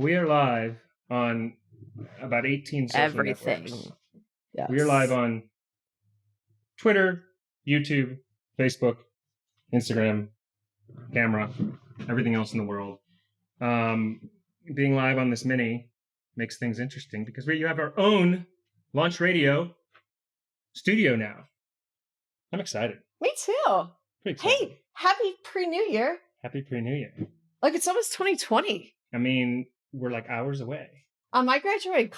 We are live on about 18 social Everything. networks. Yes. We are live on Twitter, YouTube, Facebook, Instagram, camera, everything else in the world. Being live on this mini makes things interesting because we have our own launch radio studio now. I'm excited. Me too. Pretty excited. Hey, happy pre-New Year. Happy pre-New Year. Like, it's almost 2020. I mean, we're like hours away. I graduated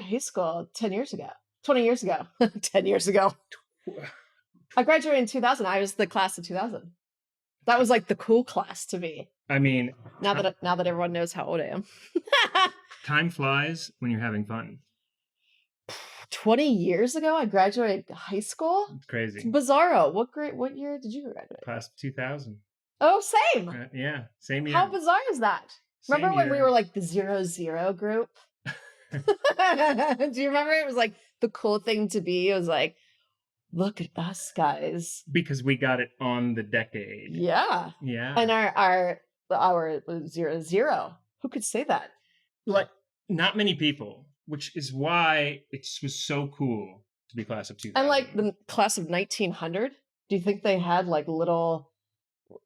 high school 10 years ago. 20 years ago. 10 years ago. I graduated in 2000. I was the class of 2000. That was like the cool class to be. I mean, now that everyone knows how old I am. Time flies when you're having fun. 20 years ago, I graduated high school. It's crazy. It's bizarro. What year did you graduate? Class of 2000. Oh, same. Yeah, same year. How bizarre is that? Remember when we were like the 00 group? Do you remember? It was like the cool thing to be. It was like, look at us, guys. Because we got it on the decade. Yeah. Yeah. And our 00. Who could say that? Like, not many people, which is why it was so cool to be class of 2000. And like the class of 1900. Do you think they had like little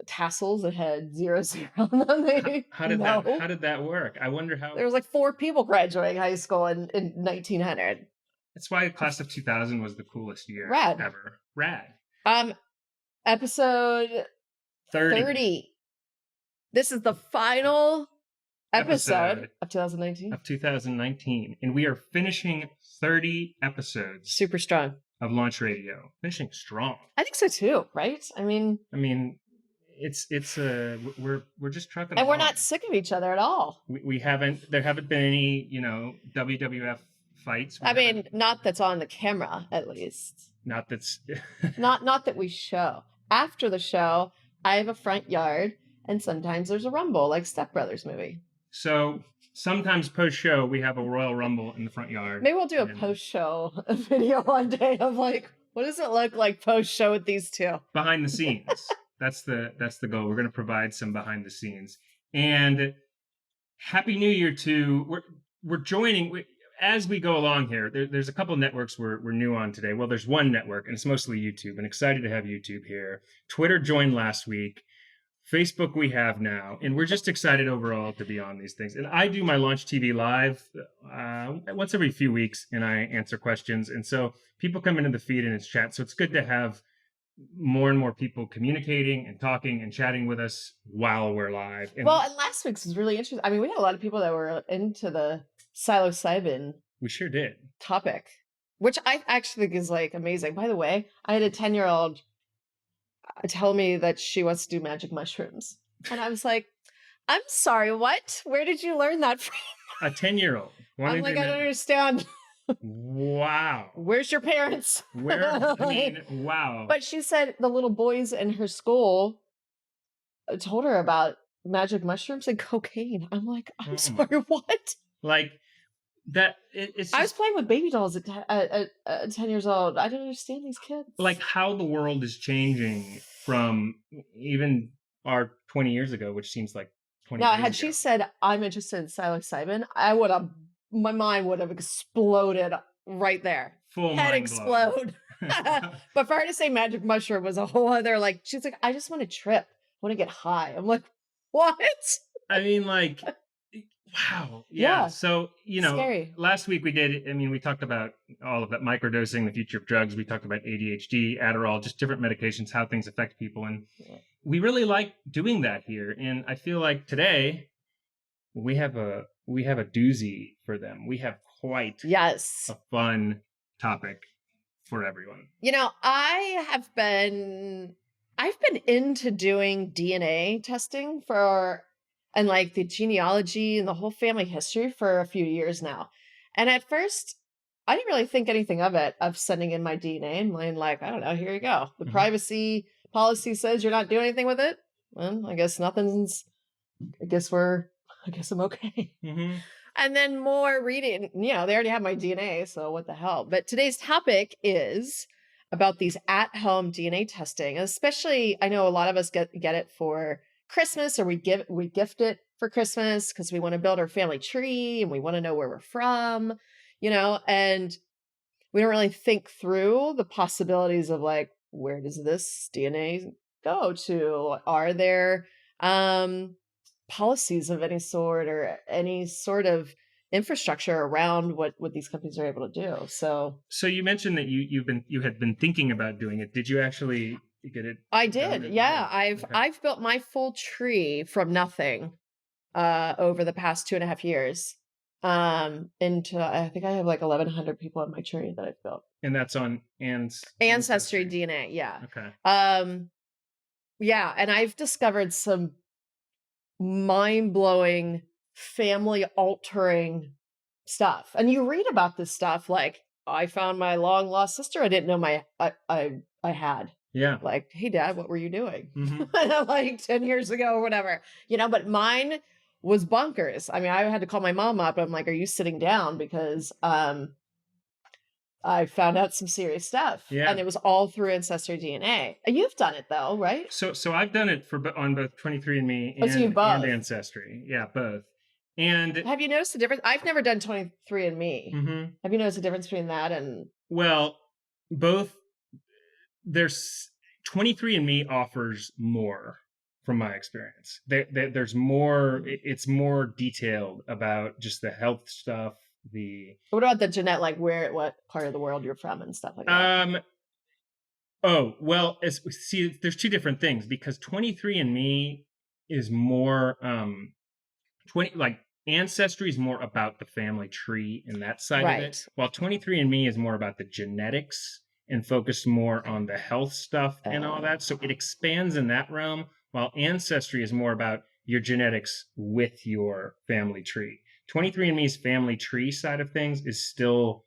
tassels that had 00 on them? How did that work? I wonder how. There was like 4 people graduating high school in 1900. That's why class of 2000 was the coolest year ever. Rad. Episode 30. This is the final episode of 2019. Of 2019. And we are finishing 30 episodes. Super strong. Of Launch Radio. Finishing strong. I think so too, right? I mean, we're just trucking and along. We're not sick of each other at all. There haven't been any, WWF fights. Not that's on the camera, at least. Not that's not that we show. After the show, I have a front yard, and sometimes there's a rumble, like Step Brothers movie. So sometimes post-show, we have a Royal Rumble in the front yard. Maybe we'll do a post-show video one day of like, what does it look like post-show with these two? Behind the scenes. That's the goal. We're going to provide some behind the scenes. And Happy New Year to we're joining as we go along here. There's a couple of networks we're new on today. Well, there's one network, and it's mostly YouTube. And excited to have YouTube here. Twitter joined last week. Facebook we have now, and we're just excited overall to be on these things. And I do my Launch TV live once every few weeks, and I answer questions. And so people come into the feed and it's chat. So it's good to have more and more people communicating and talking and chatting with us while we're live. And last week's was really interesting. I mean, we had a lot of people that were into the psilocybin. We sure did. Topic, which I actually think is like amazing. By the way, I had a 10-year-old tell me that she wants to do magic mushrooms. And I was like, I'm sorry, what? Where did you learn that from? A 10-year-old. I'm like, I don't understand. Wow. Where's your parents? Wow. But she said the little boys in her school told her about magic mushrooms and cocaine. I'm like, I'm sorry, what? Like that. It's. I was playing with baby dolls at 10 years old. I don't understand these kids. Like how the world is changing from even our 20 years ago, which seems like 20 years ago. Now, had she said, I'm interested in psilocybin, my mind would have exploded right there. Full head mind explode. But for her to say magic mushroom was a whole other, like, she's like, I just want to trip. I want to get high. I'm like, what? I mean, like, wow. Yeah. So, scary. Last week we talked about all of that microdosing, the future of drugs. We talked about ADHD, Adderall, just different medications, how things affect people. And we really like doing that here. And I feel like today we have a doozy for them. We have quite a fun topic for everyone. I've been into doing DNA testing and like the genealogy and the whole family history for a few years now. And at first I didn't really think anything of sending in my DNA and being like, I don't know, here you go. The privacy policy says you're not doing anything with it. Well, I guess I guess I'm okay. Mm-hmm. And then more reading, they already have my DNA, so what the hell? But today's topic is about these at-home DNA testing. Especially, I know a lot of us get it for Christmas, or we gift it for Christmas because we want to build our family tree and we want to know where we're from, and we don't really think through the possibilities of like, where does this DNA go to? Are there policies of any sort or any sort of infrastructure around what these companies are able to do? So you mentioned that you had been thinking about doing it. Did you actually get it? I did. Yeah. I've built my full tree from nothing over the past 2.5 years. Into I think I have like 1,100 people on my tree that I've built. And that's on Ancestry DNA, yeah. Okay. Yeah, and I've discovered some mind-blowing, family-altering stuff. And you read about this stuff like, I found my long-lost sister I didn't know I had. Yeah. Like, hey, Dad, what were you doing? Mm-hmm. Like 10 years ago or whatever. But mine was bonkers. I mean, I had to call my mom up. I'm like, are you sitting down? Because I found out some serious stuff. Yeah. And it was all through Ancestry DNA. And you've done it though, right? So I've done it on both 23andMe and Ancestry. Yeah, both. And have you noticed the difference? I've never done 23andMe. Mm-hmm. Have you noticed the difference between that and? Well, both. There's 23andMe offers more from my experience. There's more. It's more detailed about just the health stuff. What about the genetic, like what part of the world you're from and stuff like that? Oh, well, see, there's two different things because 23andMe is more Ancestry is more about the family tree and that side of it, while 23andMe is more about the genetics and focused more on the health stuff and all that. So it expands in that realm, while Ancestry is more about your genetics with your family tree. 23andMe's family tree side of things is still,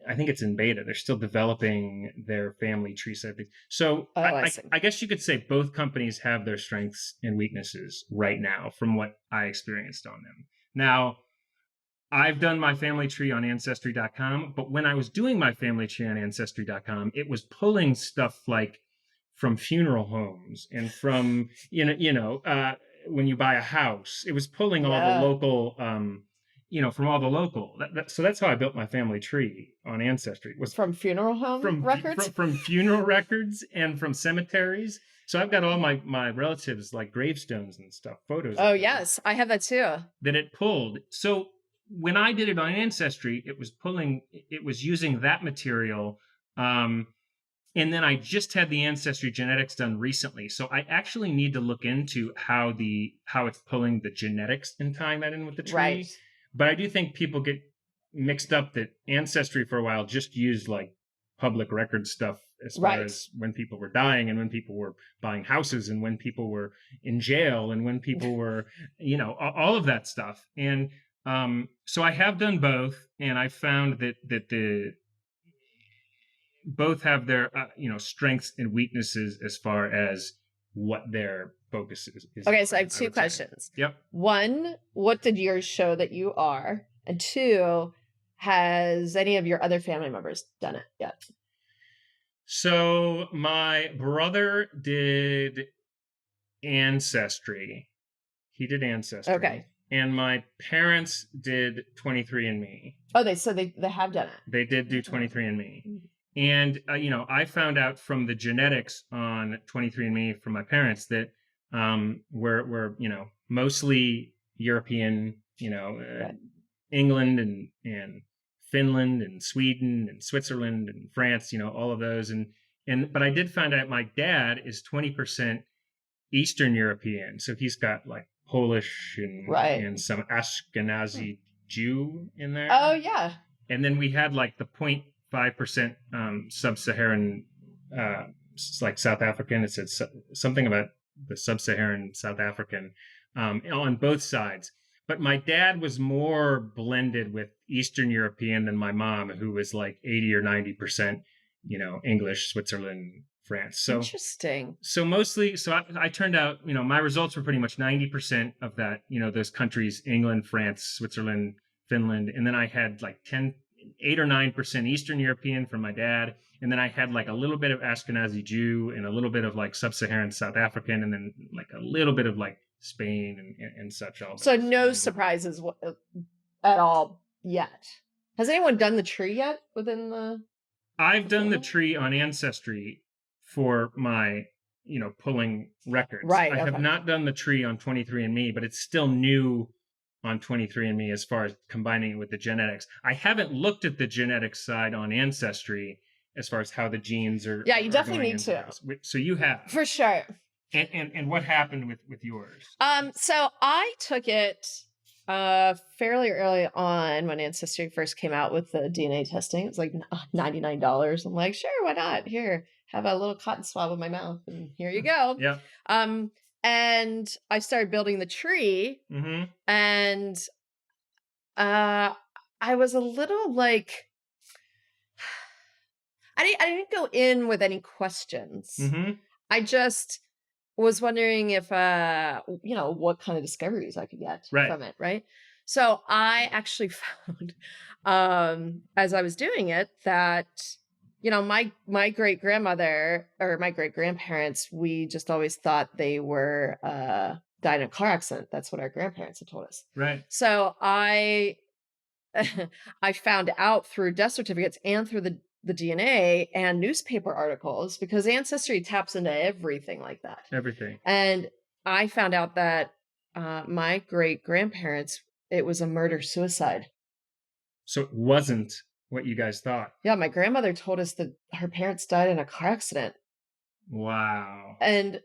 I think it's in beta. They're still developing their family tree side of things. So I guess you could say both companies have their strengths and weaknesses right now from what I experienced on them. Now, I've done my family tree on Ancestry.com, but when I was doing my family tree on Ancestry.com, it was pulling stuff like from funeral homes and from, when you buy a house, it was pulling all the local, from all the local. So that's how I built my family tree on Ancestry. Was from funeral home records? From funeral records and from cemeteries. So I've got all my relatives, like gravestones and stuff, photos. Oh, yes. I have that too. That it pulled. So when I did it on Ancestry, it was using that material. And then I just had the Ancestry genetics done recently. So I actually need to look into how it's pulling the genetics and tying that in with the tree. Right. But I do think people get mixed up that Ancestry for a while just used like public record stuff as far as when people were dying and when people were buying houses and when people were in jail and when people were, all of that stuff. And so I have done both, and I found that both have their strengths and weaknesses as far as what their focus is. Okay, so I have two questions. Yep. One, what did yours show that you are? And two, has any of your other family members done it yet? So my brother did Ancestry. He did Ancestry. Okay. And my parents did 23andMe. Oh, they have done it. They did do 23andMe. And, I found out from the genetics on 23andMe from my parents that we're mostly European, England and Finland and Sweden and Switzerland and France, all of those. But I did find out my dad is 20% Eastern European. So he's got like Polish and some Ashkenazi Jew in there. Oh, yeah. And then we had like the 0.5% sub-Saharan, like South African. It said something about the sub-Saharan South African on both sides. But my dad was more blended with Eastern European than my mom, who was like 80 or 90%, English, Switzerland, France. So interesting. So mostly, I turned out, my results were pretty much 90% of that, those countries, England, France, Switzerland, Finland. And then I had like 10 8 or 9% Eastern European from my dad. And then I had like a little bit of Ashkenazi Jew and a little bit of like sub-Saharan South African, and then like a little bit of like Spain and such. All So no surprises at all yet. Has anyone done the tree yet within the? I've done the tree on Ancestry for my, pulling records. Right. I have not done the tree on 23andMe, but it's still new on 23andMe as far as combining it with the genetics. I haven't looked at the genetics side on Ancestry as far as how the genes are. Yeah, you definitely need to. So you have. For sure. And what happened with yours? So I took it fairly early on when Ancestry first came out with the DNA testing. It was like $99. I'm like, sure, why not? Here, have a little cotton swab in my mouth, and here you go. Yeah. And I started building the tree, and I was a little like, I didn't go in with any questions. I just was wondering if, what kind of discoveries I could get from it, right? So I actually found, as I was doing it, that, my great-grandmother or my great-grandparents, we just always thought they were died in a car accident. That's what our grandparents had told us. Right. So I found out through death certificates and through the DNA and newspaper articles, because Ancestry taps into everything like that. Everything. And I found out that my great-grandparents, it was a murder-suicide. So it wasn't what you guys thought. Yeah, my grandmother told us that her parents died in a car accident. Wow. And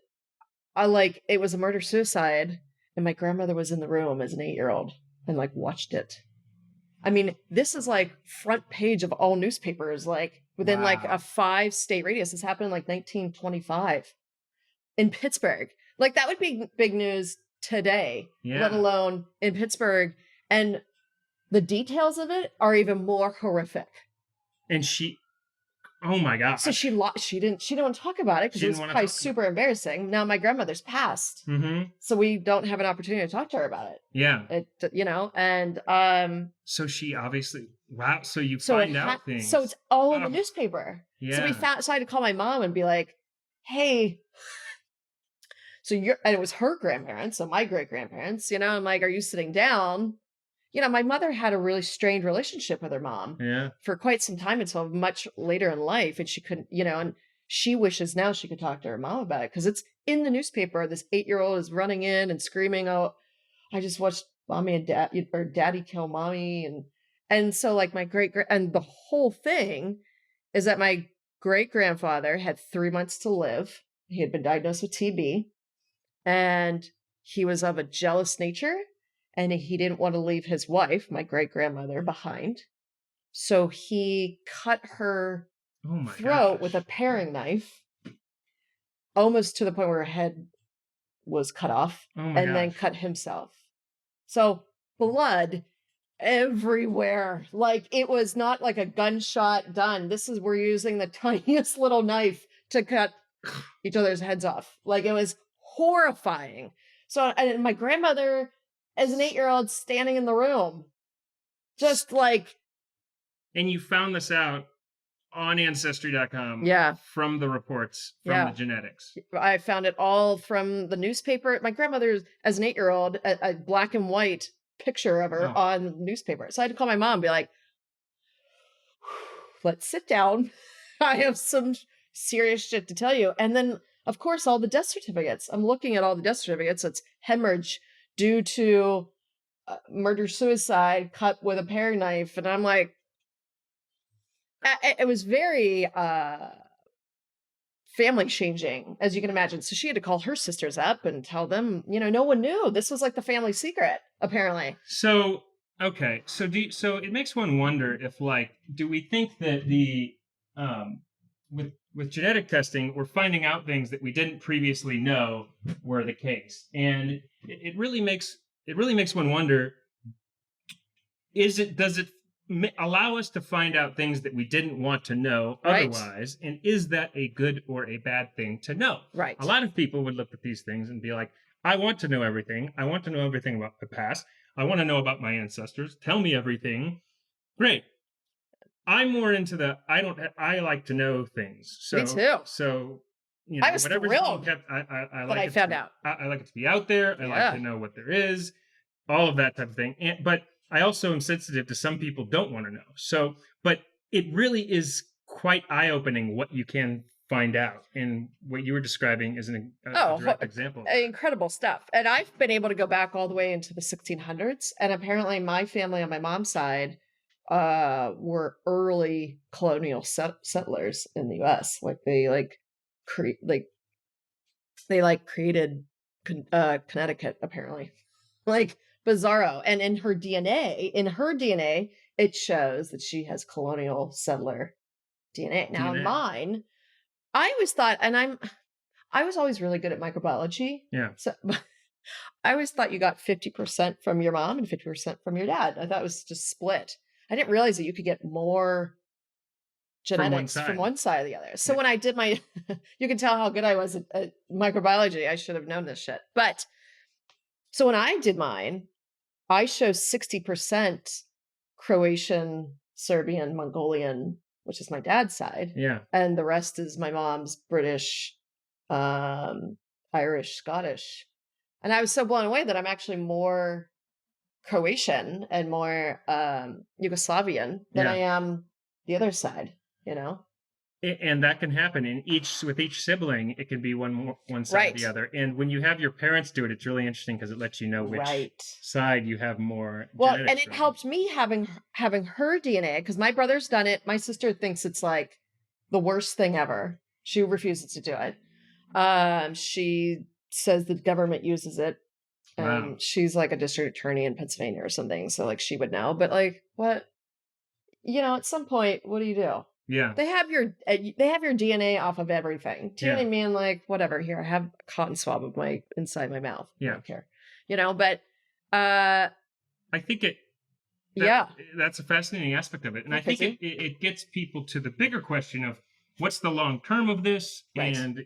it was a murder-suicide, and my grandmother was in the room as an 8-year-old and watched it. I mean, this is front page of all newspapers, within a 5-state radius. This happened in 1925 in Pittsburgh. That would be big news today, let alone in Pittsburgh. And the details of it are even more horrific. And oh my God. So she didn't want to talk about it because it was probably super embarrassing. Now my grandmother's passed. So we don't have an opportunity to talk to her about it. Yeah. And so she obviously, wow. So you find out things. So it's all in the newspaper. Yeah. So I had to call my mom and be like, hey, and it was her grandparents. So my great-grandparents, I'm like, are you sitting down? My mother had a really strained relationship with her mom for quite some time until much later in life. And she couldn't, and she wishes now she could talk to her mom about it because it's in the newspaper. This 8-year-old is running in and screaming, oh, I just watched mommy and daddy kill mommy. And so and the whole thing is that my great-grandfather had 3 months to live. He had been diagnosed with TB and he was of a jealous nature. And he didn't want to leave his wife, my great-grandmother, behind. So he cut her throat with a paring knife, almost to the point where her head was cut off, and then cut himself. So blood everywhere. It was not like a gunshot done. We're using the tiniest little knife to cut each other's heads off. It was horrifying. So, and my grandmother, as an 8-year-old, standing in the room, just And you found this out on Ancestry.com. Yeah. From the reports, from the genetics. I found it all from the newspaper. My grandmother, as an 8-year-old, a black and white picture of her on the newspaper. So I had to call my mom and be like, let's sit down. I have some serious shit to tell you. And then, of course, all the death certificates. I'm looking at all the death certificates. It's hemorrhage due to murder-suicide, cut with a paring knife. And I'm like, it was very family-changing, as you can imagine. So she had to call her sisters up and tell them, no one knew. This was the family secret, apparently. So, okay. So it makes one wonder if, do we think that with genetic testing, we're finding out things that we didn't previously know were the case. And it really makes one wonder, does it allow us to find out things that we didn't want to know otherwise? And is that a good or a bad thing to know? Right. A lot of people would look at these things and be like, I want to know everything. I want to know everything about the past. I want to know about my ancestors. Tell me everything. Great. I'm more into I like to know things. Me too. So, I was whatever's being thrilled kept, I that like I it found out. I like it to be out there. I like to Yeah. know what there is, all of that type of thing. But I also am sensitive to some people don't want to know. So, but it really is quite eye-opening what you can find out. And what you were describing is a Oh, direct example of that. incredible stuff. And I've been able to go back all the way into the 1600s. And apparently, my family on my mom's side were early colonial settlers in the U.S. Like they created Connecticut apparently, like bizarro. And in her DNA, it shows that she has colonial settler DNA. Now in DNA. mine, I always thought, and I was always really good at microbiology. Yeah. So I always thought you got 50% from your mom and 50% from your dad. I thought it was just split. I didn't realize that you could get more genetics from one side or the other. So when I did my, you can tell how good I was at microbiology. I should have known this shit. But so when I did mine, I show 60% Croatian, Serbian, Mongolian, which is my dad's side. Yeah. And the rest is my mom's British, Irish, Scottish. And I was so blown away that I'm actually more Croatian and more Yugoslavian than I am the other side, And that can happen with each sibling. It can be one side or the other. And when you have your parents do it, it's really interesting because it lets you know which side you have more. Well, and it helped me having her DNA because my brother's done it. My sister thinks it's like the worst thing ever. She refuses to do it. She says the government uses it. Wow. She's like a district attorney in Pennsylvania or something. So like she would know, but like what, at some point, what do you do? Yeah. They have your DNA off of everything. Do you know what I mean? Like whatever, here, I have a cotton swab of inside my mouth. I don't care. But I think that's a fascinating aspect of it. And I think it gets people to the bigger question of what's the long term of this? Right. And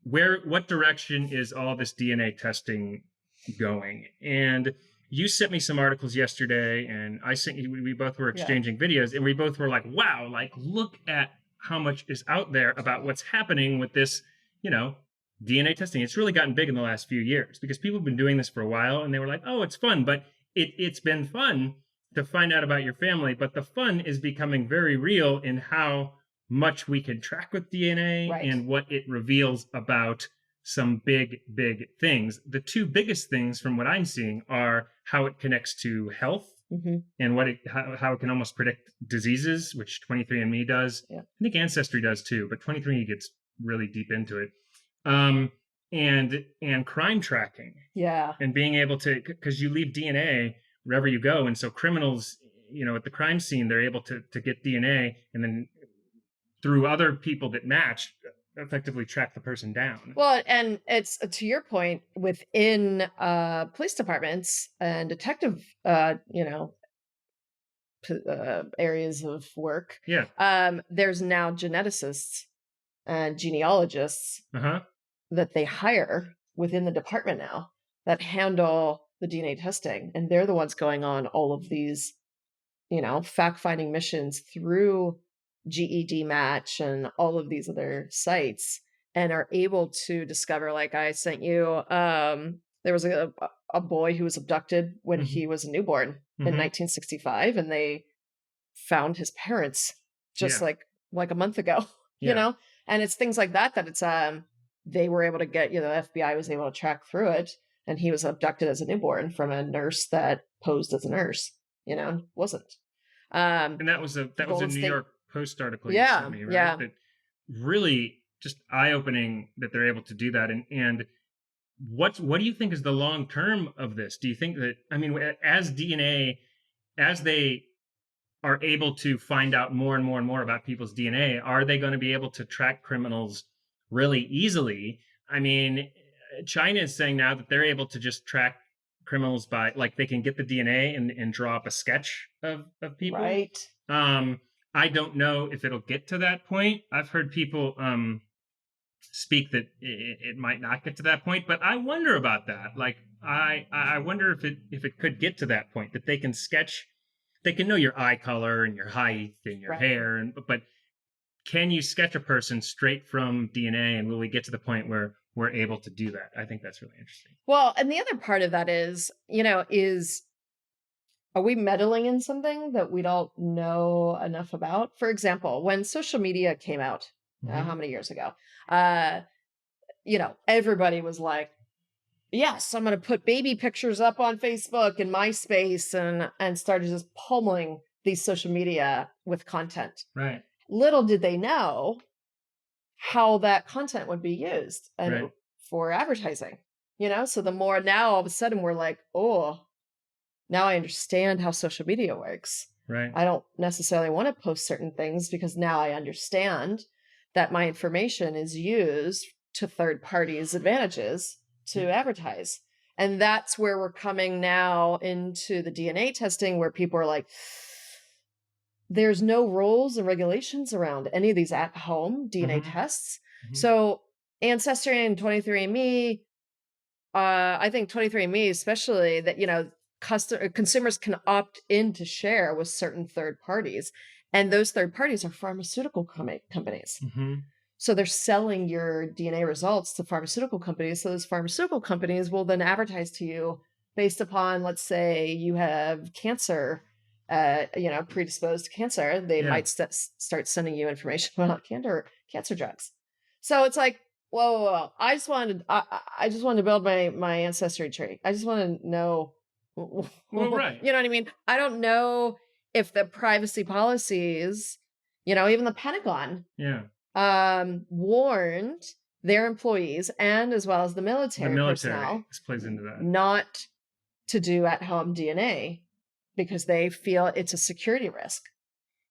what direction is all this DNA testing going? And you sent me some articles yesterday, and I sent you, we both were exchanging videos, and we both were like, wow, like look at how much is out there about what's happening with this, DNA testing. It's really gotten big in the last few years because people have been doing this for a while, and they were like, oh, it's fun, but it's been fun to find out about your family, but the fun is becoming very real in how much we can track with DNA and what it reveals about some big, big things. The two biggest things from what I'm seeing are how it connects to health and how it can almost predict diseases, which 23andMe does. Yeah. I think Ancestry does too, but 23andMe gets really deep into it. And crime tracking. Yeah. And being able to, because you leave DNA wherever you go. And so criminals, at the crime scene, they're able to get DNA and then through other people that match, effectively track the person down. Well, and it's to your point within police departments and detective, areas of work. Yeah. There's now geneticists and genealogists that they hire within the department now that handle the DNA testing, and they're the ones going on all of these, fact-finding missions through GED Match and all of these other sites, and are able to discover, like I sent you, there was a boy who was abducted when he was a newborn in 1965, and they found his parents just like a month ago, and it's things like that it's they were able to get, the FBI was able to track through it, and he was abducted as a newborn from a nurse that posed as a nurse, wasn't. And that was a New York Post article you sent me, right? Yeah. That really just eye-opening that they're able to do that. And what do you think is the long term of this? Do you think that, as they are able to find out more and more and more about people's DNA, are they going to be able to track criminals really easily? China is saying now that they're able to just track criminals by, like, they can get the DNA and draw up a sketch of people. Right. I don't know if it'll get to that point. I've heard people speak that it might not get to that point, but I wonder about that. Like, I wonder if it could get to that point, that they can sketch they can know your eye color and your height and your Right. hair, but can you sketch a person straight from DNA, and will we get to the point where we're able to do that? I think that's really interesting. Well, and the other part of that is, are we meddling in something that we don't know enough about? For example, when social media came out, how many years ago? Everybody was like, yes, I'm going to put baby pictures up on Facebook and MySpace and started just pummeling these social media with content. Right. Little did they know how that content would be used and for advertising, So the more now all of a sudden we're like, oh, now I understand how social media works. Right. I don't necessarily want to post certain things because now I understand that my information is used to third parties' advantages to advertise. And that's where we're coming now into the DNA testing, where people are like, there's no rules and regulations around any of these at-home DNA tests. So Ancestry and 23andMe, I think 23andMe especially, that, consumers can opt in to share with certain third parties. And those third parties are pharmaceutical companies. So they're selling your DNA results to pharmaceutical companies. So those pharmaceutical companies will then advertise to you based upon, let's say you have cancer, predisposed to cancer. They might start sending you information about cancer drugs. So it's like, whoa. I just wanted to build my ancestry tree. I just want to know. Well, right. You know what I mean? I don't know if the privacy policies, even the Pentagon, warned their employees and as well as the military personnel, this plays into that, not to do at-home DNA because they feel it's a security risk.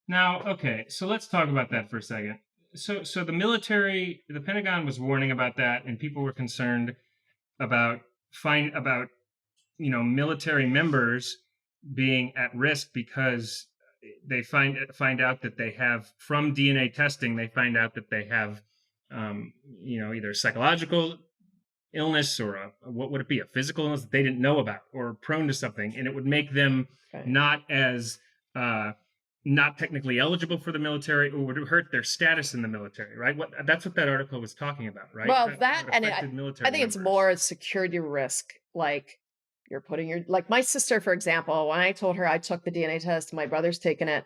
Now, okay, so let's talk about that for a second. So the military, the Pentagon was warning about that, and people were concerned about military members being at risk because they find out that they have, from DNA testing, they find out that they have, either psychological illness or what would it be, a physical illness that they didn't know about, or prone to something, and it would make them not as not technically eligible for the military, or would hurt their status in the military, right? That's what that article was talking about, right? Well, I think it's more a security risk, like you're putting like my sister, for example, when I told her I took the DNA test, my brother's taken it,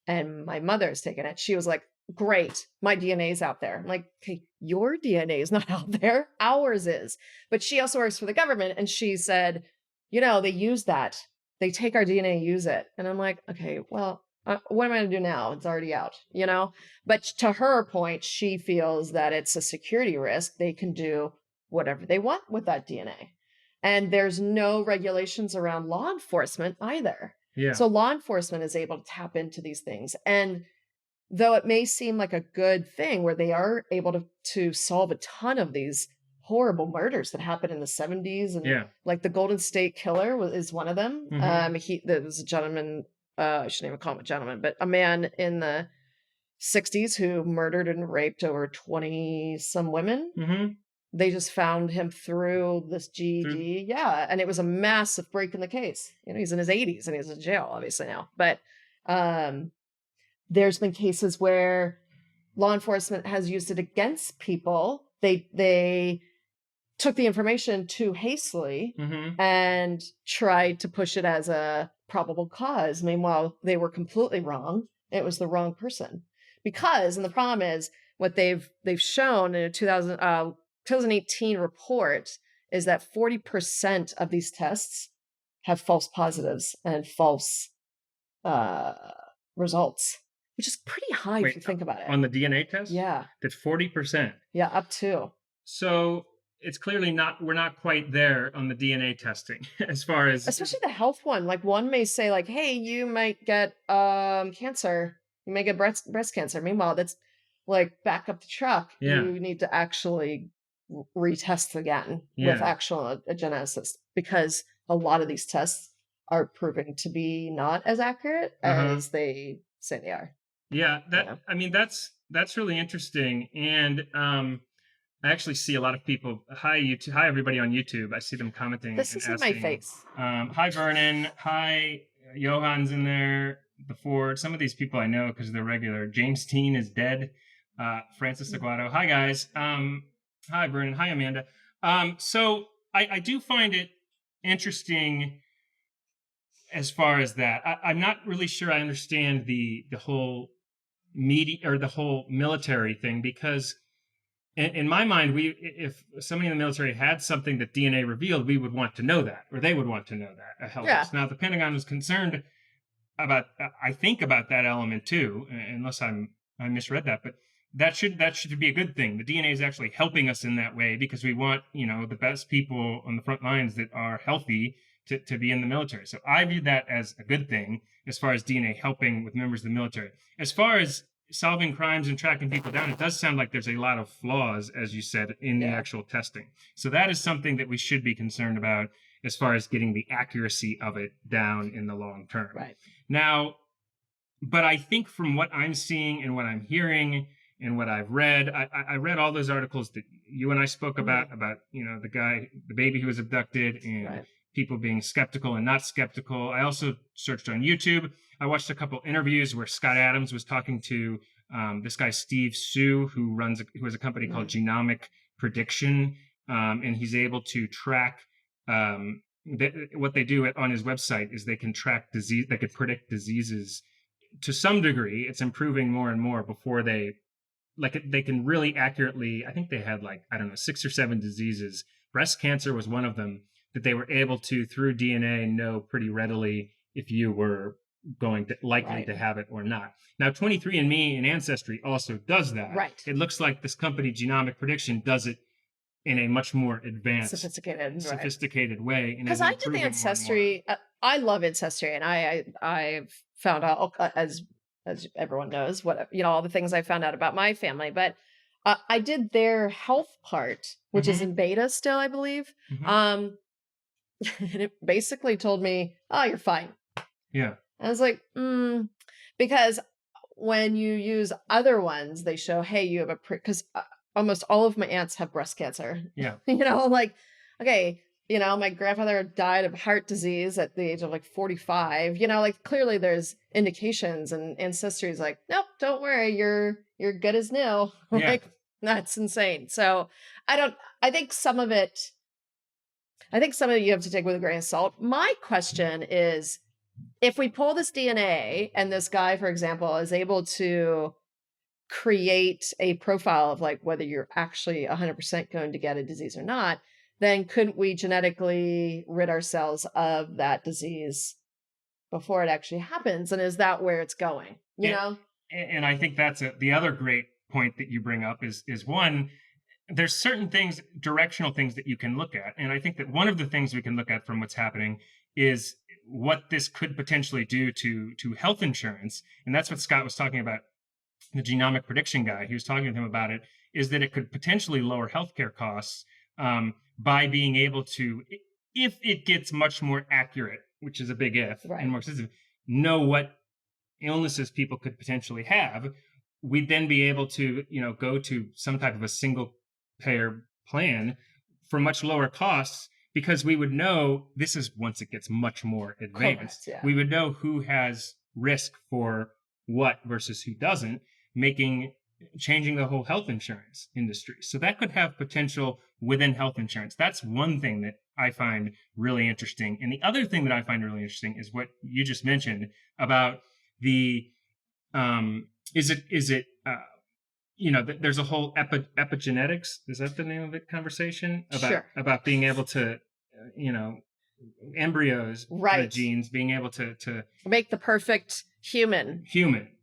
and my mother's taken it, she was like, great, my DNA's out there. I'm like, okay, your DNA is not out there, ours is. But she also works for the government, and she said, they use that. They take our DNA, use it. And I'm like, okay, well, what am I going to do now? It's already out, But to her point, she feels that it's a security risk. They can do whatever they want with that DNA. And there's no regulations around law enforcement either. Yeah. So law enforcement is able to tap into these things. And though it may seem like a good thing where they are able to solve a ton of these horrible murders that happened in the 70s, and like the Golden State Killer is one of them. There was a gentleman, I shouldn't even call him a gentleman, but a man in the 60s who murdered and raped over 20 some women. They just found him through this GED. And it was a massive break in the case. He's in his 80s and he's in jail obviously now, but there's been cases where law enforcement has used it against people. They took the information too hastily and tried to push it as a probable cause. Meanwhile, they were completely wrong. It was the wrong person. And the problem is, what they've shown in a 2018 report is that 40% of these tests have false positives and false results, which is pretty high if you think about it. On the DNA test? Yeah. That's 40%. Yeah, up to. So it's clearly we're not quite there on the DNA testing as far as... Especially the health one. Like one may say like, hey, you might get cancer. You may get breast cancer. Meanwhile, that's like back up the truck. Yeah. You need to actually retest again with actual a geneticist, because a lot of these tests are proving to be not as accurate as they say they are. Yeah, I mean, that's really interesting. And I actually see a lot of people. Hi, everybody on YouTube. I see them commenting. This and isn't asking, my face. Hi, Vernon. Hi, Johan's in there. The Ford. Some of these people I know because they're regular. James Teen is dead. Francis Aguado. Hi guys. Hi Vernon. Hi Amanda. So I do find it interesting as far as that. I'm not really sure I understand the whole media or the whole military thing, because in my mind, if somebody in the military had something that DNA revealed, we would want to know that, or they would want to know that. Help Yeah. us. Now, the Pentagon was concerned about, I think, about that element too, unless I misread that, but that should be a good thing. The DNA is actually helping us in that way because we want, the best people on the front lines that are healthy to be in the military. So I view that as a good thing as far as DNA helping with members of the military. As far as solving crimes and tracking people down, it does sound like there's a lot of flaws, as you said, in the actual testing. So that is something that we should be concerned about as far as getting the accuracy of it down in the long term. Right. Now, but I think from what I'm seeing and what I'm hearing and what I've read, I read all those articles that you and I spoke about the baby who was abducted, and people being skeptical and not skeptical. I also searched on YouTube. I watched a couple interviews where Scott Adams was talking to this guy Steve Sue, who has a company called Genomic Prediction, and he's able to track. What they do on his website is they can track disease. They could predict diseases to some degree. It's improving more and more before they can really accurately. I think they had 6 or 7 diseases. Breast cancer was one of them that they were able to, through DNA, know pretty readily if you were likely to have it or not. Now, 23andMe and Ancestry also does that. Right. It looks like this company, Genomic Prediction, does it in a much more advanced, sophisticated way. Because I did the Ancestry. I love Ancestry, and I've found out, as everyone knows, all the things I found out about my family. But I did their health part, which is in beta still, I believe. And it basically told me, "Oh, you're fine." Yeah. I was like, because when you use other ones, they show, hey, you have because almost all of my aunts have breast cancer. Yeah. Okay, my grandfather died of heart disease at the age of 45. Clearly there's indications, and Ancestry is like, nope, don't worry, you're good as new. Yeah. That's insane. So I think some of it you have to take with a grain of salt. My question is, if we pull this DNA and this guy, for example, is able to create a profile of whether you're actually 100% going to get a disease or not, then couldn't we genetically rid ourselves of that disease before it actually happens? And is that where it's going? And I think that's the other great point that you bring up is one, there's certain things, directional things that you can look at. And I think that one of the things we can look at from what's happening is what this could potentially do to health insurance. And that's what Scott was talking about, the genomic prediction guy. He was talking to him about it, is that it could potentially lower healthcare costs by being able to, if it gets much more accurate, which is a big if, and more expensive, know what illnesses people could potentially have. We'd then be able to, go to some type of a single payer plan for much lower costs, because we would know, this is once it gets much more advanced. Correct, yeah. We would know who has risk for what versus who doesn't, changing the whole health insurance industry. So that could have potential within health insurance. That's one thing that I find really interesting. And the other thing that I find really interesting is what you just mentioned about the, there's a whole epigenetics. Is that the name of it? Conversation about being able to, embryos, the genes being able to make the perfect human,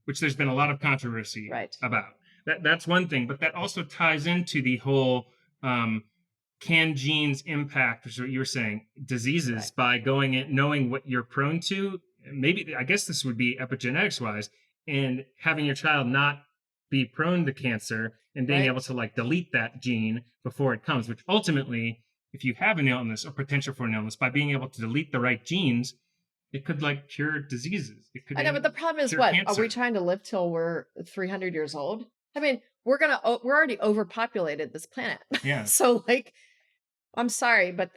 which there's been a lot of controversy about. That's one thing, but that also ties into the whole, can genes impact, which is what you were saying, diseases by going in, knowing what you're prone to. Maybe, I guess this would be epigenetics wise, and having your child not be prone to cancer and being able to delete that gene before it comes, which ultimately, if you have an illness or potential for an illness, by being able to delete the right genes, it could cure diseases. It could. I know, but the problem is, what cancer. Are we trying to live till we're 300 years old? I mean, we're already overpopulated this planet. Yeah. So I'm sorry, but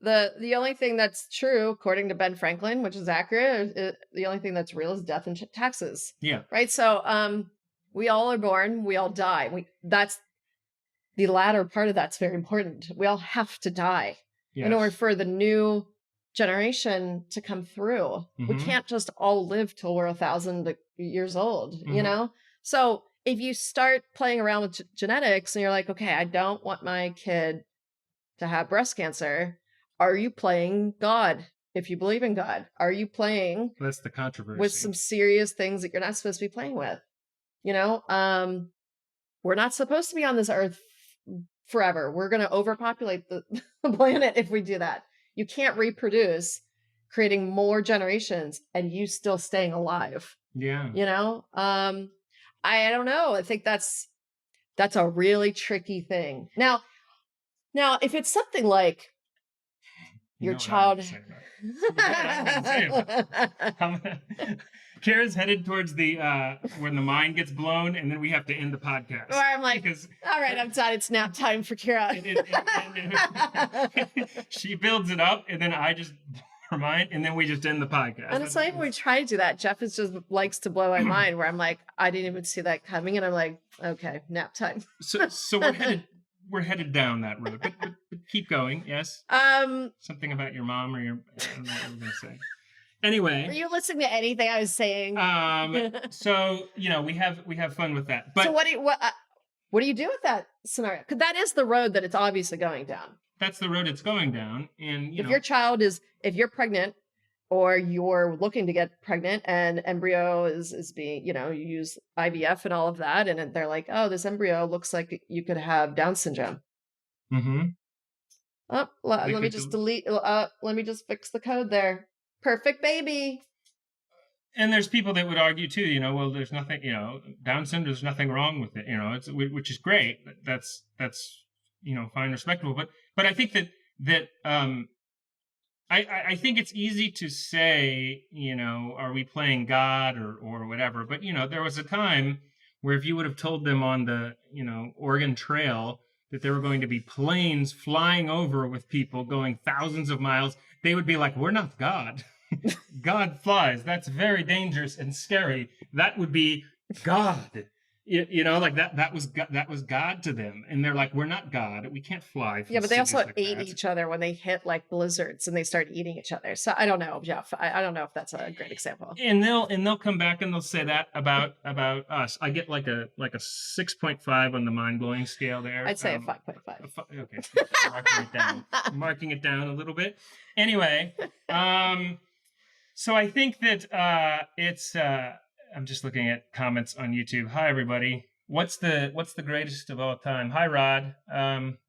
The only thing that's true, according to Ben Franklin, which is accurate, the only thing that's real is death and taxes. Yeah. Right. So, we all are born, we all die. That's the latter part of that's very important. We all have to die in order Yes. for the new generation to come through. We Mhm. can't just all live till we're 1,000 years old, you Mhm. know? So if you start playing around with genetics and you're like, okay, I don't want my kid to have breast cancer, are you playing God? If you believe in God, are you playing That's the with controversy. some serious things that you're not supposed to be playing with? You know, we're not supposed to be on this earth forever. We're going to overpopulate the planet if we do that. You can't reproduce creating more generations and you still staying alive. Yeah. You know, I don't know. I think that's a really tricky thing. Now, if it's something like You your know what I'm child, gonna say about it. You know what I'm gonna say about it. Kara's headed towards the when the mind gets blown, and then we have to end the podcast. where I'm like, because all right, I'm done. It's nap time for Kira. she builds it up, and then I just her mind, and then we just end the podcast. And it's like when we try to do that, Geoff is just likes to blow my mind. Where I'm like, I didn't even see that coming, and I'm like, okay, nap time. So we're headed down that road, but keep going. Yes. Something about your mom or your I don't know what I'm gonna say. Anyway, were you listening to anything I was saying? So we have fun with that. But so what do you do with that scenario? Because that is the road that it's obviously going down. That's the road it's going down, and if your child if you're pregnant, or you're looking to get pregnant, and embryo is being, you use IVF and all of that, and they're like, oh, this embryo looks like you could have Down syndrome. Mm-hmm. Oh, let me just delete. Let me just fix the code there. Perfect baby. And there's people that would argue too, well, there's nothing, Down syndrome, there's nothing wrong with it, which is great. That's fine, respectable. But I think that I think it's easy to say, are we playing God or whatever? But there was a time where if you would have told them on the Oregon Trail that there were going to be planes flying over with people going thousands of miles, they would be like, we're not God. God flies. That's very dangerous and scary. That would be God. Like that was God to them. And they're like, we're not God. We can't fly. Yeah, but they also ate each other when they hit like blizzards and they start eating each other. So I don't know, Geoff. I don't know if that's a great example. And they'll come back and they'll say that about us. I get like a 6.5 on the mind blowing scale there. I'd say a 5.5. Okay, marking it down. Marking it down a little bit. Anyway, so I think that it's. I'm just looking at comments on YouTube. Hi everybody. What's the greatest of all time? Hi Rod,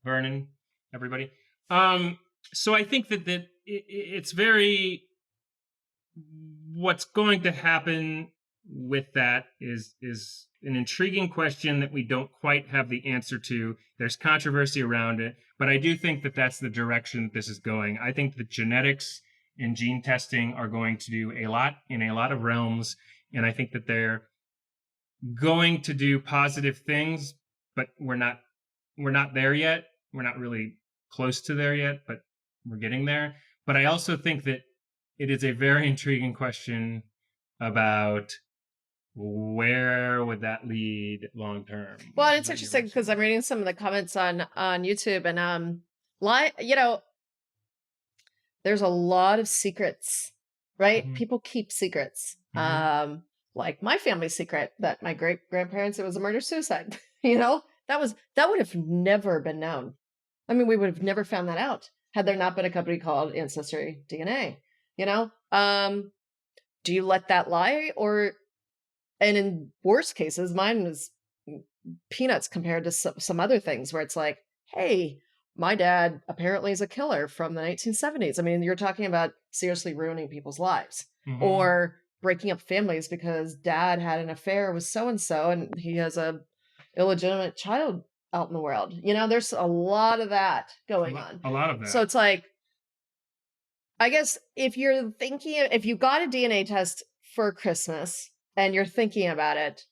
Vernon, everybody. So I think that it's very. What's going to happen with that is an intriguing question that we don't quite have the answer to. There's controversy around it, but I do think that that's the direction that this is going. I think that genetics and gene testing are going to do a lot in a lot of realms, and I think that they're going to do positive things, but we're not there yet. We're not really close to there yet, but we're getting there. But I also think that it is a very intriguing question about where would that lead long term. Well, it's interesting because I'm reading some of the comments on YouTube, and there's a lot of secrets, right? Mm-hmm. People keep secrets. Mm-hmm. Like my family secret that my great grandparents, it was a murder suicide. That would have never been known. I mean, we would have never found that out had there not been a company called Ancestry DNA. Do you let that lie? And in worst cases, mine was peanuts compared to some other things where it's like, hey, my dad apparently is a killer from the 1970s. I mean, you're talking about seriously ruining people's lives. Mm-hmm. Or breaking up families because dad had an affair with so-and-so and he has a illegitimate child out in the world. There's a lot of that going on. A lot of that. So it's like, I guess if you got a DNA test for Christmas and you're thinking about it,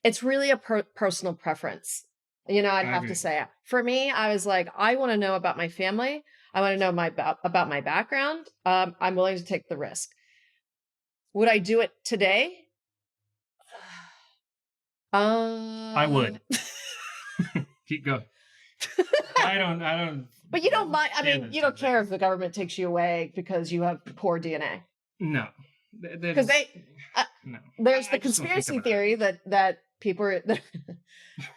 it's really a personal preference. I'd have to say, for me, I was like, I want to know about my family. I want to know about my background. I'm willing to take the risk. Would I do it today? I would. Keep going. I don't. But you don't mind. I mean, stand you don't on care if the government takes you away because you have poor DNA. No. Because no. There's the I just don't think conspiracy about theory that people are,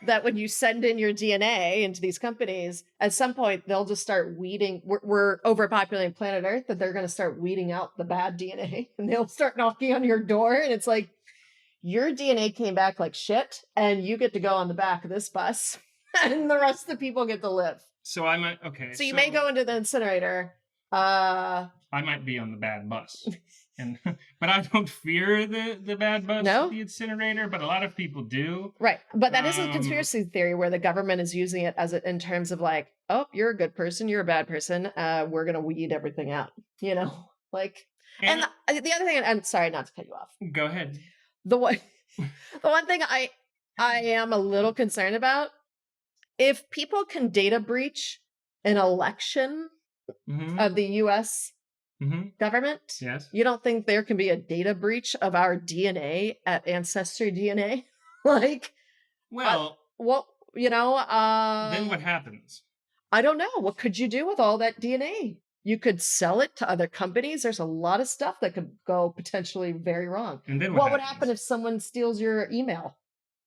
that when you send in your DNA into these companies, at some point they'll just start weeding. We're overpopulating planet Earth, that they're going to start weeding out the bad DNA, and they'll start knocking on your door, and it's like, your DNA came back like shit, and you get to go on the back of this bus, and the rest of the people get to live. So I might. Okay. So you may go into the incinerator. I might be on the bad bus. But I don't fear the bad bus, the incinerator, but a lot of people do. Right. But that is a conspiracy theory where the government is using it as in terms of like, oh, you're a good person, you're a bad person. We're going to weed everything out, like, and the other thing, I'm sorry not to cut you off. Go ahead. The one thing I am a little concerned about, if people can data breach an election of the U.S. government, yes, you don't think there can be a data breach of our DNA at Ancestry DNA? Like, well, then what happens? I don't know. What could you do with all that DNA? You could sell it to other companies. There's a lot of stuff that could go potentially very wrong. And then what would happen if someone steals your email?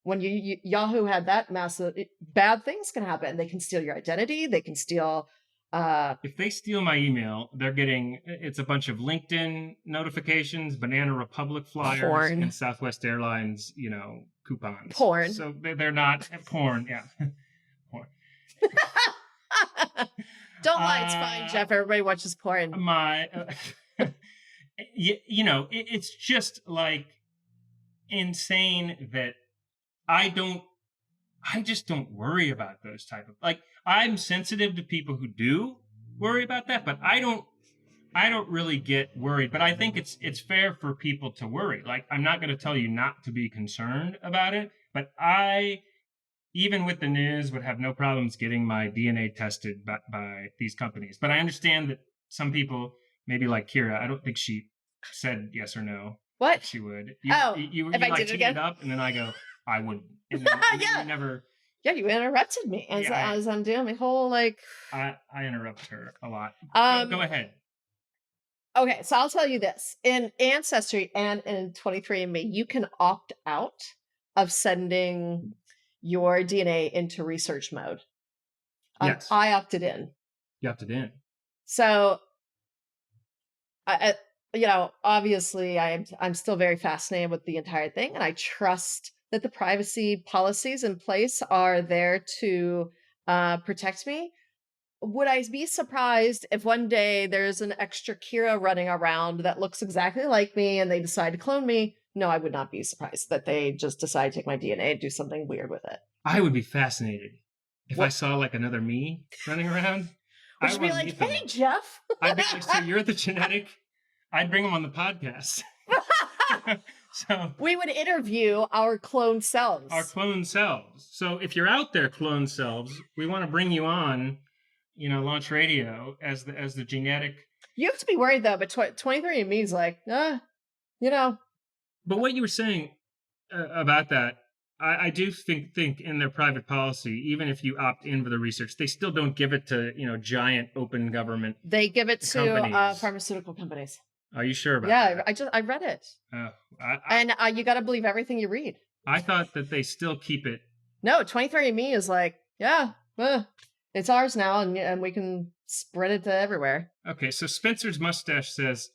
When Yahoo had that massive, bad things can happen. They can steal your identity. They can steal. If they steal my email, it's a bunch of LinkedIn notifications, Banana Republic flyers, and Southwest Airlines, coupons. Porn. So they're not porn. Yeah. Porn. Don't lie, it's fine, Geoff. Everybody watches porn. It's just like insane that I just don't worry about those type of, like, I'm sensitive to people who do worry about that, but I don't really get worried. But I think it's fair for people to worry. Like, I'm not going to tell you not to be concerned about it, but I, even with the news, would have no problems getting my DNA tested by these companies. But I understand that some people, maybe like Kira, I don't think she said yes or no. What? She would. You if I did it again? Up, and then I go, I wouldn't. And then, yeah. You never. Yeah, you interrupted me as I'm doing my whole, like. I interrupt her a lot. Go ahead. Okay, so I'll tell you this. In Ancestry and in 23andMe, you can opt out of sending your DNA into research mode. Yes. I opted in. You opted in. So, obviously I'm still very fascinated with the entire thing, and I trust that the privacy policies in place are there to protect me. Would I be surprised if one day there's an extra Kira running around that looks exactly like me and they decide to clone me? No, I would not be surprised that they just decide to take my DNA and do something weird with it. I would be fascinated if I saw like another me running around. I would be like, hey, Geoff. I'd be like, so you're the genetic? I'd bring them on the podcast. So we would interview our clone selves. So if you're out there, clone selves, we want to bring you on, Launch Radio as the genetic. You have to be worried though, but 23andMe is like, But what you were saying about that, I do think in their private policy, even if you opt in for the research, they still don't give it to giant open government. They give it to pharmaceutical companies. Are you sure about that? Yeah, I read it. And you got to believe everything you read. I thought that they still keep it. No, 23andMe is like, it's ours now, and we can spread it to everywhere. Okay, so Spencer's Mustache says,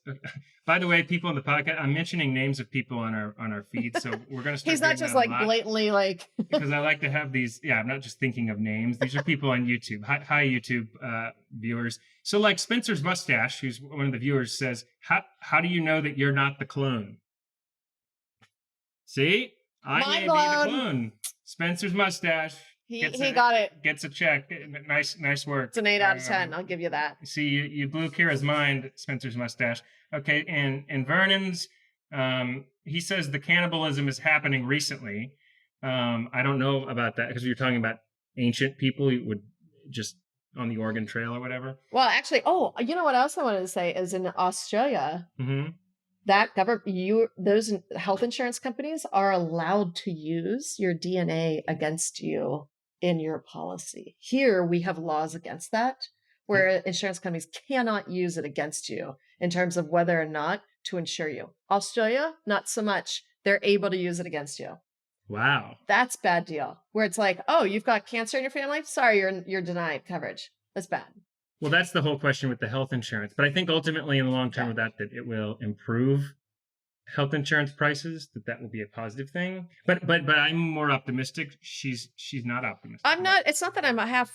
by the way, people on the podcast, I'm mentioning names of people on our feed, so we're going to start. He's not just like blatantly like. Because I like to have these. Yeah, I'm not just thinking of names. These are people on YouTube. Hi YouTube viewers. So like Spencer's Mustache, who's one of the viewers, says, how do you know that you're not the clone? See, I may be the clone. Spencer's Mustache. He got it. Gets a check. Nice work. It's an 8 out of 10. I'll give you that. See, you blew Kira's mind, Spencer's Mustache. Okay, and Vernon's, he says the cannibalism is happening recently. I don't know about that because you're talking about ancient people who would just on the Oregon Trail or whatever. Well, actually, you know what else I wanted to say is in Australia, Mm-hmm. that those health insurance companies are allowed to use your DNA against you in your policy. Here, we have laws against that, where insurance companies cannot use it against you in terms of whether or not to insure you. Australia, not so much. They're able to use it against you. Wow. That's bad deal. Where it's like, oh, you've got cancer in your family? Sorry, you're denied coverage. That's bad. Well, that's the whole question with the health insurance. But I think ultimately in the long term with that it will improve health insurance prices, that will be a positive thing. But I'm more optimistic. She's not optimistic. I'm not. It's not that I'm a half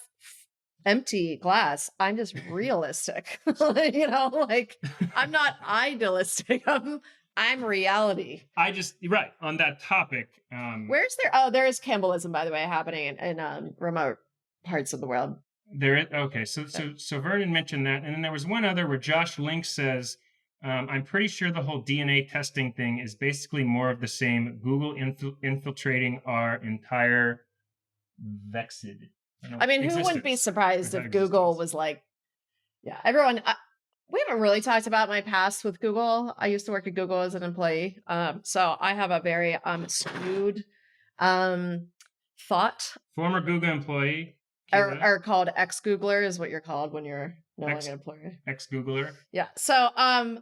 empty glass. I'm just realistic. You know, like I'm not idealistic. I'm reality. Right on that topic. Where's there? Oh, there is cannibalism, by the way, happening in remote parts of the world. Okay. So Vernon mentioned that, and then there was one other where Josh Link says, I'm pretty sure the whole DNA testing thing is basically more of the same. Google infiltrating our entire vexed. I mean, who wouldn't be surprised if Google was like, yeah, everyone. We haven't really talked about my past with Google. I used to work at Google as an employee. So I have a very skewed thought. Former Google employee. Are called ex-Googler is what you're called when you're no longer an employer. Ex-Googler. Yeah. So I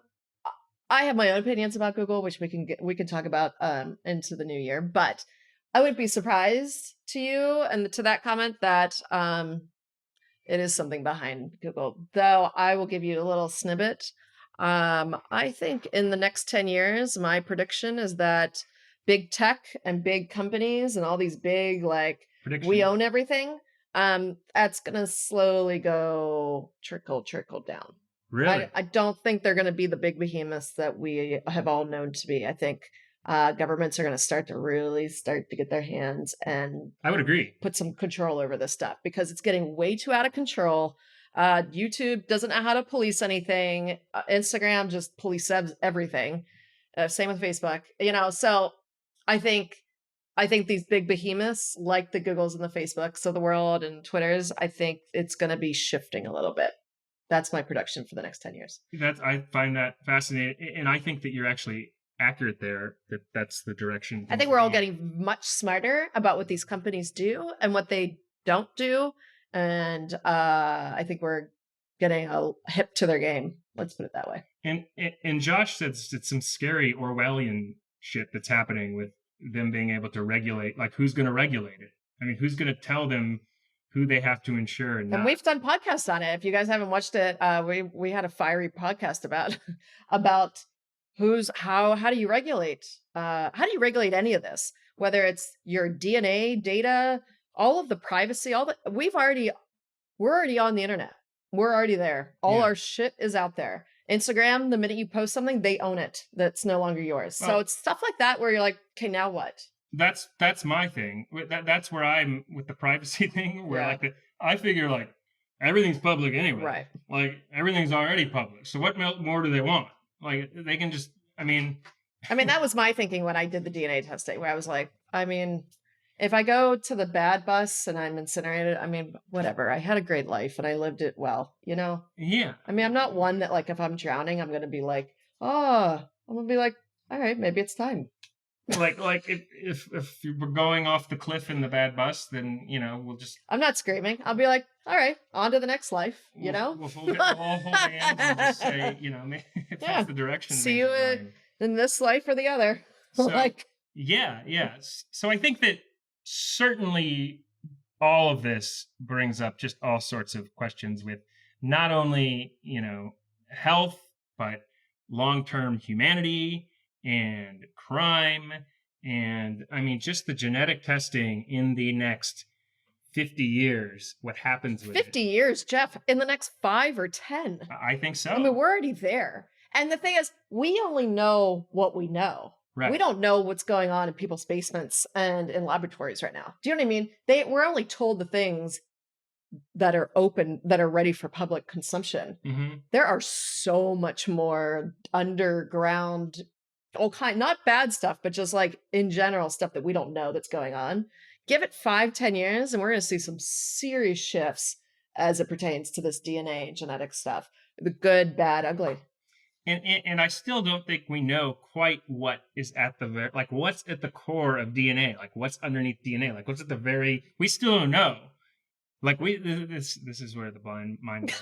have my own opinions about Google, which we can talk about into the new year. But I would be surprised to you and to that comment that it is something behind Google. Though I will give you a little snippet. I think in the next 10 years, my prediction is that big tech and big companies and all these big, like, we own everything, that's going to slowly go trickle down. Really? I don't think they're going to be the big behemoths that we have all known to be. I think governments are going to really start to get their hands and I would agree, put some control over this stuff because it's getting way too out of control. YouTube doesn't know how to police anything. Instagram just polices everything. Same with Facebook, you know, so I think these big behemoths like the Googles and the Facebooks of the world and Twitters, I think it's going to be shifting a little bit. That's my prediction for the next 10 years. I find that fascinating. And I think that you're actually accurate there, that's the direction. I think we're all getting much smarter about what these companies do and what they don't do. And I think we're getting a hip to their game. Let's put it that way. And Josh said it's some scary Orwellian shit that's happening with them being able to regulate. Like, who's going to regulate it? I mean, who's going to tell them who they have to insure and not? And we've done podcasts on it. If you guys haven't watched it, we had a fiery podcast about how do you regulate any of this, whether it's your DNA data, all of the privacy, we're already on the internet. We're already there. All our shit is out there. Instagram, the minute you post something, they own it. That's no longer yours. Well, so it's stuff like that where you're like, okay, now what? That's my thing. That's where I'm with the privacy thing. Where I figure like everything's public anyway. Right. Like everything's already public. So what more do they want? Like they can just. I mean, that was my thinking when I did the DNA testing, where I was like, if I go to the bad bus and I'm incinerated, whatever. I had a great life and I lived it well, you know? Yeah. I'm not one that like, if I'm drowning, I'm going to be like, I'm going to be like, all right, maybe it's time. like if you were going off the cliff in the bad bus, then, you know, we'll just. I'm not screaming. I'll be like, all right, on to the next life, you know? We'll all hold hands and just say, you know, if that's the direction. See you in this life or the other. So, yeah. So I think that certainly all of this brings up just all sorts of questions with not only, you know, health, but long-term humanity and crime. And just the genetic testing in the next 50 years, what happens with 50 years, Geoff, in the next 5 or 10. I think so. We're already there. And the thing is, we only know what we know. Right. We don't know what's going on in people's basements and in laboratories right now. Do you know what I mean? We're only told the things that are open, that are ready for public consumption. Mm-hmm. There are so much more underground, not bad stuff, but just like in general stuff that we don't know that's going on. Give it 5-10 years and we're going to see some serious shifts as it pertains to this DNA and genetic stuff. The good, bad, ugly. And I still don't think we know quite what is at the like what's at the core of DNA, like what's underneath DNA, like what's at the very. We still don't know. Like this is where the blind mind.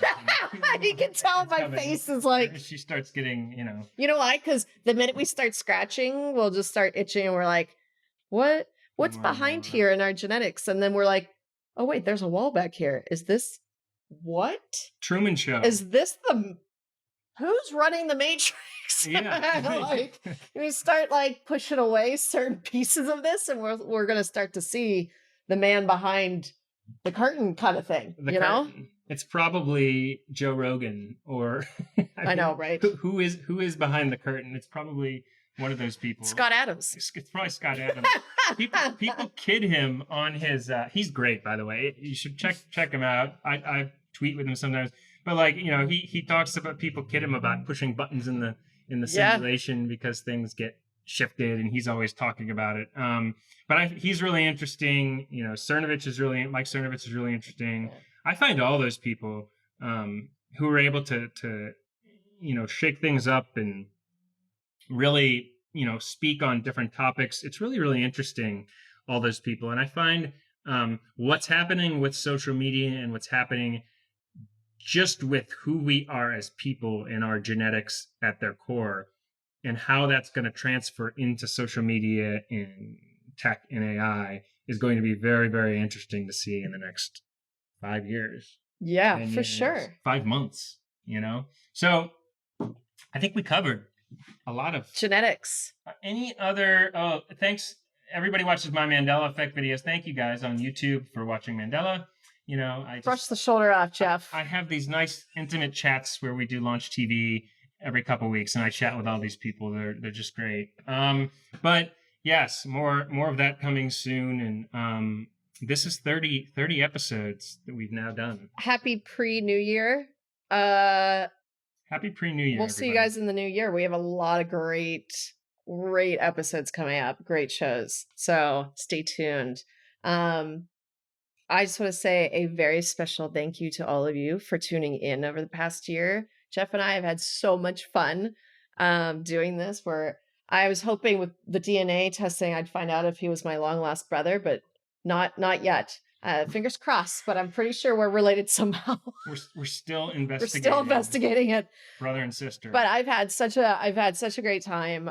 You can tell my face is like she starts getting, You know why? Because the minute we start scratching, we'll just start itching, and we're like, what's behind here in our genetics? And then we're like, oh wait, there's a wall back here. Is this what? Truman Show. Is this the who's running the Matrix? Yeah. Like we start like pushing away certain pieces of this, and we're gonna start to see the man behind the curtain kind of thing. Curtain. It's probably Joe Rogan or I know, right? Who is behind the curtain? It's probably one of those people. Scott Adams. It's probably Scott Adams. people kid him on his. He's great, by the way. You should check him out. I tweet with him sometimes, but like he talks about people kid him about pushing buttons in the simulation because things get shifted, and he's always talking about it. But he's really interesting. Mike Cernovich is really interesting. I find all those people who are able to shake things up and really speak on different topics. It's really, really interesting, all those people. And I find what's happening with social media and what's happening just with who we are as people and our genetics at their core, and how that's going to transfer into social media and tech and AI is going to be very, very interesting to see in the next 5 years. Yeah, for sure. 5 months, So I think we covered a lot of genetics. Any other? Thanks. Everybody watches my Mandela Effect videos. Thank you guys on YouTube for watching Mandela. I brush the shoulder off, Geoff. I have these nice intimate chats where we do Launch TV every couple of weeks, and I chat with all these people. They're just great. But yes, more of that coming soon. And this is 30 episodes that we've now done. Happy pre-New Year. Happy pre-New Year. We'll see you guys in the new year. We have a lot of great episodes coming up. Great shows. So stay tuned. I just want to say a very special thank you to all of you for tuning in over the past year. Geoff and I have had so much fun doing this, where I was hoping with the DNA testing I'd find out if he was my long lost brother, but not yet. Fingers crossed, but I'm pretty sure we're related somehow. We're still investigating. We're still investigating it, brother and sister. But I've had such a great time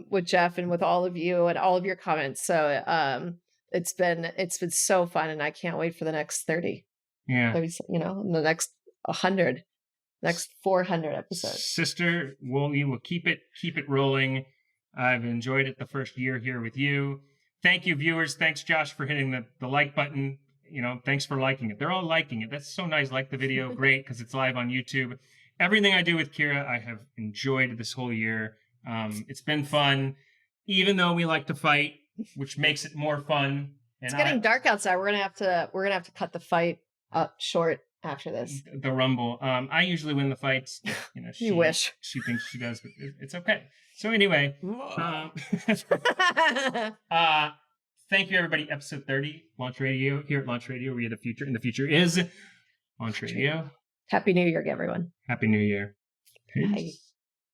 with Geoff and with all of you and all of your comments. So it's been so fun, and I can't wait for the next 30. Yeah, 30, the next 100. Next 400 episodes. Sister, we will keep it rolling. I've enjoyed it the first year here with you. Thank you, viewers. Thanks, Josh, for hitting the like button. Thanks for liking it. They're all liking it. That's so nice. Like the video. Great, because it's live on YouTube. Everything I do with Kira, I have enjoyed this whole year. It's been fun, even though we like to fight, which makes it more fun. It's getting dark outside. We're gonna have to cut the fight up short after this. The rumble. I usually win the fights. You wish. She thinks she does, but it's okay. So anyway, thank you, everybody. Episode 30, Launch Radio, here at Launch Radio. We are the future, and the future is Launch Radio. Happy New Year, everyone. Happy New Year. Peace. Bye.